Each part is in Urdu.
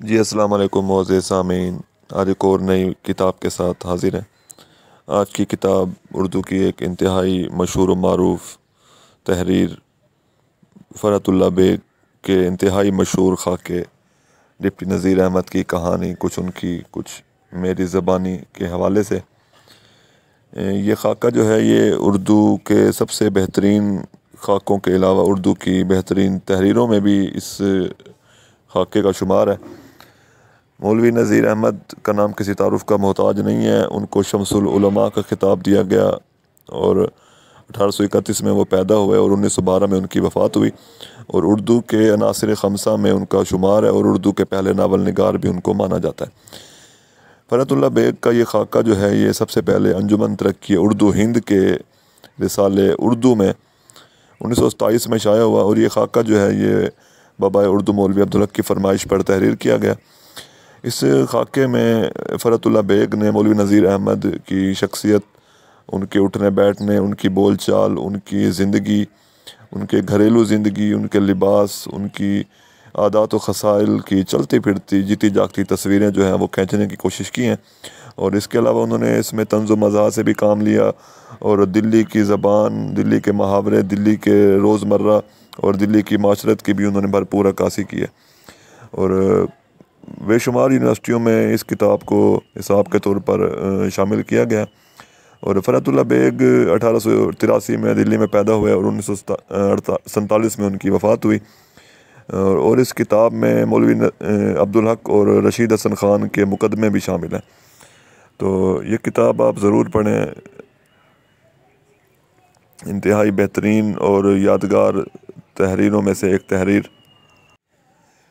جی السلام علیکم معزز سامعین، آج ایک اور نئی کتاب کے ساتھ حاضر ہیں۔ آج کی کتاب اردو کی ایک انتہائی مشہور و معروف تحریر فرحت اللہ بیگ کے انتہائی مشہور خاکے ڈپٹی نذیر احمد کی کہانی، کچھ میری زبانی کے حوالے سے۔ یہ خاکہ جو ہے یہ اردو کے سب سے بہترین خاکوں کے علاوہ اردو کی بہترین تحریروں میں بھی اس خاکے کا شمار ہے۔ مولوی نذیر احمد کا نام کسی تعارف کا محتاج نہیں ہے۔ ان کو شمس العلماء کا خطاب دیا گیا اور 1831 میں وہ پیدا ہوئے اور 1912 میں ان کی وفات ہوئی، اور اردو کے عناصر خمسہ میں ان کا شمار ہے، اور اردو کے پہلے ناول نگار بھی ان کو مانا جاتا ہے۔ فرحت اللہ بیگ کا یہ خاکہ جو ہے یہ سب سے پہلے انجمن ترقی اردو ہند کے رسالے اردو میں 1927 میں شائع ہوا، اور یہ خاکہ جو ہے یہ بابائے اردو مولوی عبدالحق کی فرمائش پر تحریر کیا گیا۔ اس خاکے میں فرحت اللہ بیگ نے مولوی نذیر احمد کی شخصیت، ان کے اٹھنے بیٹھنے، ان کی بول چال، ان کی زندگی، ان کے گھریلو زندگی، ان کے لباس، ان کی عادات و خصائل کی چلتی پھرتی جیتی جاگتی تصویریں جو ہیں وہ کھینچنے کی کوشش کی ہیں، اور اس کے علاوہ انہوں نے اس میں طنز و مزاح سے بھی کام لیا، اور دلی کی زبان، دلی کے محاورے، دلی کے روزمرہ اور دلی کی معاشرت کی بھی انہوں نے بھرپور عکاسی کی ہے، اور بے شمار یونیورسٹیوں میں اس کتاب کو حساب کے طور پر شامل کیا گیا۔ اور فرحت اللہ بیگ 1883 میں دلی میں پیدا ہوئے اور 1947 میں ان کی وفات ہوئی، اور اس کتاب میں مولوی عبدالحق اور رشید حسن خان کے مقدمے بھی شامل ہیں، تو یہ کتاب آپ ضرور پڑھیں۔ انتہائی بہترین اور یادگار تحریروں میں سے ایک تحریر۔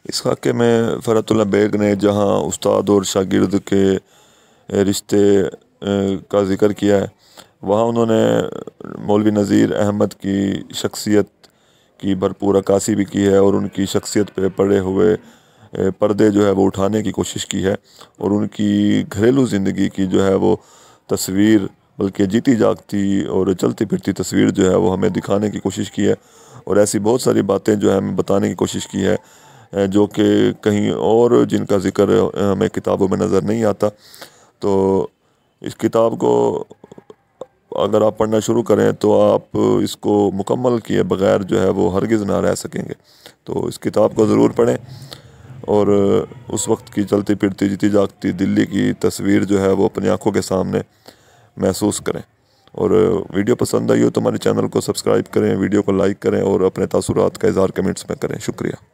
اس خاکے میں فرحت اللہ بیگ نے جہاں استاد اور شاگرد کے رشتے کا ذکر کیا ہے، وہاں انہوں نے مولوی نذیر احمد کی شخصیت کی بھرپور عکاسی بھی کی ہے، اور ان کی شخصیت پہ پڑے ہوئے پردے جو ہے وہ اٹھانے کی کوشش کی ہے، اور ان کی گھریلو زندگی کی جو ہے وہ تصویر، بلکہ جیتی جاگتی اور چلتی پھرتی تصویر جو ہے وہ ہمیں دکھانے کی کوشش کی ہے، اور ایسی بہت ساری باتیں جو ہے ہمیں بتانے کی کوشش کی ہے جو کہ کہیں اور جن کا ذکر ہمیں کتابوں میں نظر نہیں آتا۔ تو اس کتاب کو اگر آپ پڑھنا شروع کریں تو آپ اس کو مکمل کیے بغیر جو ہے وہ ہرگز نہ رہ سکیں گے، تو اس کتاب کو ضرور پڑھیں، اور اس وقت کی چلتی پھرتی جیتی جاگتی دلی کی تصویر جو ہے وہ اپنی آنکھوں کے سامنے محسوس کریں۔ اور ویڈیو پسند آئی ہو تو ہمارے چینل کو سبسکرائب کریں، ویڈیو کو لائک کریں، اور اپنے تاثرات کا اظہار کمنٹس میں کریں۔ شکریہ۔